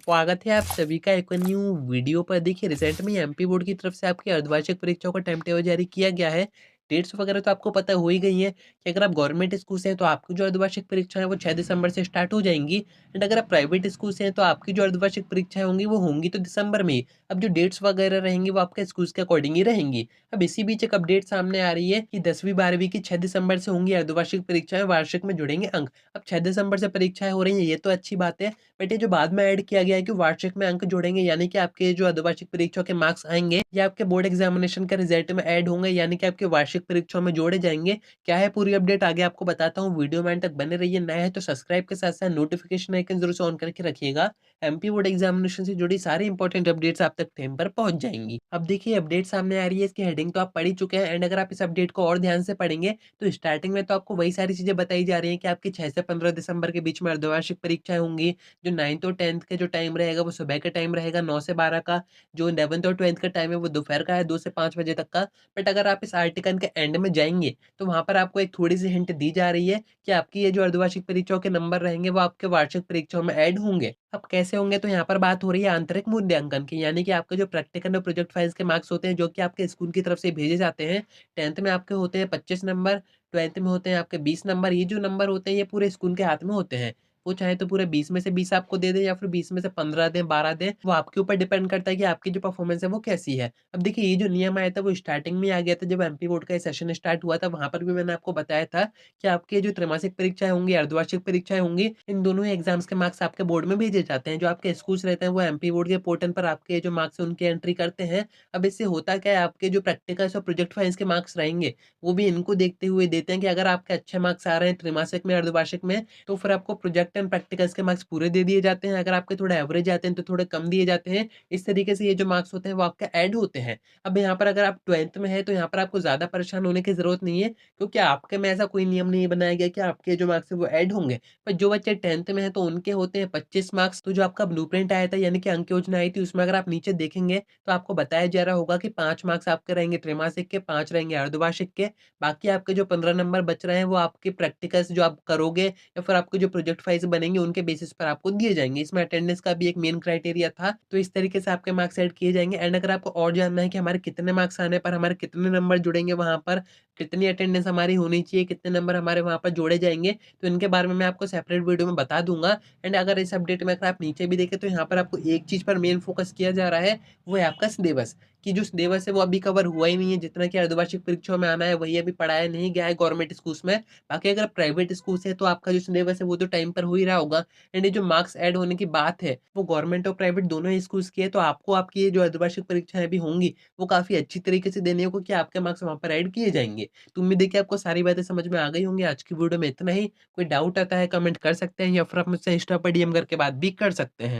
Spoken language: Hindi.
स्वागत है आप सभी का एक न्यू वीडियो पर। देखिए रिसेंट में एमपी बोर्ड की तरफ से आपकी अर्धवार्षिक परीक्षाओं का टाइम टेबल जारी किया गया है। डेट्स वगैरह तो आपको पता हो ही गई है कि अगर आप गवर्नमेंट स्कूल से हैं तो आपकी जो अर्धवार्षिक परीक्षा है वो 6 दिसंबर से स्टार्ट हो जाएंगी। एंड अगर आप प्राइवेट स्कूल से हैं तो आपकी जो अर्धवार्षिक परीक्षाएं होंगी वो होंगी तो दिसंबर में ही। अब जो डेट्स वगैरह रहेंगी वो आपके स्कूल के अकॉर्डिंग ही रहेंगी। अब इसी बीच एक अपडेट सामने आ रही है कि 10वीं 12वीं की 6 दिसंबर से होंगी अर्धवार्षिक परीक्षाएं, वार्षिक में जुड़ेंगे अंक। अब 6 दिसंबर से परीक्षाएं हो रही हैं, ये तो अच्छी बात है। बट ये जो बाद में ऐड किया गया है कि वार्षिक में अंक जोड़ेंगे, यानी कि आपके जो अर्धवार्षिक परीक्षा के मार्क्स आएंगे या आपके बोर्ड एग्जामिनेशन के रिजल्ट में ऐड होंगे, यानी कि आपके वार्षिक परीक्षाओं में जोड़े जाएंगे। क्या है पूरी अपडेट आगे आपको बताता हूँ, वीडियो में अंत तक बने रहिए। नया है तो सब्सक्राइब के साथ साथ नोटिफिकेशन आइकन जरूर से ऑन करके रखिएगा। एमपी बोर्ड एग्जामिनेशन से जुड़ी सारी इंपॉर्टेंट अपडेट्स आप तक टाइम पर पहुंच जाएंगी। अब देखिए अपडेट सामने आ रही है, इसकी हेडिंग तो आप पढ़ ही चुके हैं। एंड अगर आप इस अपडेट को और ध्यान से पढ़ेंगे तो स्टार्टिंग में तो आपको वही सारी चीजें बताई जा रही है कि आपकी 6 से 15 दिसंबर के बीच में अर्धवार्षिक परीक्षाएं होंगी। जो 9th और 10th के जो टाइम रहेगा वो सुबह का टाइम रहेगा 9 से 12 का। जो 11th और 12th का टाइम है वो दोपहर का है 2 से 5 बजे तक का। बट अगर आप इस आर्टिकल के एंड में जाएंगे तो वहां पर आपको एक थोड़ी सी हिंट दी जा रही है कि आपकी ये जो अर्धवार्षिक परीक्षाओं के नंबर रहेंगे वो आपके वार्षिक परीक्षाओं में ऐड होंगे। अब कैसे होंगे, तो यहाँ पर बात हो रही है आंतरिक मूल्यांकन की, यानी कि आपके जो प्रैक्टिकल और प्रोजेक्ट फाइल्स के मार्क्स होते हैं जो कि आपके स्कूल की तरफ से भेजे जाते हैं। 10th में आपके होते हैं 25 नंबर, 12th में होते हैं आपके 20 नंबर। ये जो नंबर होते हैं ये पूरे स्कूल के हाथ में होते हैं। वो चाहे तो पूरे 20 में से 20 आपको दे दे या फिर 20 में से 15 दें, 12 दें, वो आपके ऊपर डिपेंड करता है कि आपकी जो परफॉर्मेंस है वो कैसी है। अब देखिए ये जो नियम आया था वो स्टार्टिंग में आ गया था जब एमपी बोर्ड का ये सेशन स्टार्ट हुआ था। वहां पर भी मैंने आपको बताया था कि आपके जो त्रैमासिक परीक्षाएं होंगी, अर्धवार्षिक परीक्षाएं होंगी, इन दोनों ही एग्जाम्स के मार्क्स आपके बोर्ड में भेजे जाते हैं। जो आपके स्कूल्स रहते हैं वो एमपी बोर्ड के पोर्टल पर आपके जो मार्क्स है उनकी एंट्री करते हैं। अब इससे होता क्या है, आपके जो प्रैक्टिकल्स और प्रोजेक्ट फाइल्स के मार्क्स रहेंगे वो भी इनको देखते हुए देते हैं कि अगर आपके अच्छे मार्क्स आ रहे हैं त्रैमासिक में, अर्धवार्षिक में, तो फिर आपको प्रोजेक्ट एंड प्रैक्टिकल्स के मार्क्स पूरे दे दिए जाते हैं। अगर आपके थोड़े एवरेज आते हैं तो थोड़े कम दिए जाते हैं। इस तरीके से ये जो मार्क्स होते हैं वो आपके ऐड होते हैं। अब यहाँ पर अगर आप 12th में है तो यहाँ पर आपको ज्यादा परेशान होने की जरूरत नहीं है, क्योंकि आपके में ऐसा कोई नियम नहीं बनाया गया कि आपके जो मार्क्स है वो ऐड होंगे। पर जो बच्चे 10th में है तो उनके होते हैं 25 मार्क्स। तो जो आपका ब्लूप्रिंट आया था यानी कि अंक योजना आई थी उसमें अगर आप नीचे देखेंगे तो आपको बताया जा रहा होगा कि 5 मार्क्स आपके रहेंगे त्रैमासिक के, 5 रहेंगे अर्धवार्षिक के। बाकी आपके जो 15 नंबर बच रहे हैं वो आपके प्रैक्टिकल्स जो आप करोगे या फिर आपके जो प्रोजेक्ट फाइल्स बनेंगे उनके बेसिस पर आपको दिए जाएंगे। इसमें अटेंडेंस का भी एक मेन क्राइटेरिया था, तो इस तरीके से आपके मार्क्स ऐड किए जाएंगे। एंड अगर आपको और जानना है कि हमारे कितने मार्क्स आने पर हमारे कितने नंबर जुड़ेंगे, वहां पर कितनी अटेंडेंस हमारी होनी चाहिए, कितने नंबर हमारे वहां पर जोड़े जाएंगे, तो इनके बारे में मैं आपको सेपरेट वीडियो में बता दूंगा। एंड अगर इस अपडेट में अगर आप नीचे भी देखें तो यहाँ पर आपको एक चीज पर मेन फोकस किया जा रहा है, वो है आपका सिलेबस। कि जो सिलेबस है वो अभी कवर हुआ ही नहीं है। जितना कि अर्धवार्षिक परीक्षाओं में आना है वही अभी पढ़ाया नहीं गया है गवर्नमेंट स्कूल्स में। बाकी अगर प्राइवेट स्कूल से है तो आपका जो सिलेबस है वो तो टाइम पर हो ही रहा होगा। एंड ये जो मार्क्स ऐड होने की बात है वो गवर्नमेंट और प्राइवेट दोनों ही स्कूल्स की है, तो आपको आपकी ये जो अर्धवार्षिक परीक्षाएं भी होंगी वो काफी अच्छी तरीके से देनी होगी कि आपके मार्क्स वहां पर ऐड किए जाएंगे। तो उम्मीद है कि आपको सारी बातें समझ में आ गई होंगी। आज की वीडियो में इतना ही। कोई डाउट आता है कमेंट कर सकते हैं या फिर आप मुझसे इंस्टा पर डीएम करके बात भी कर सकते हैं।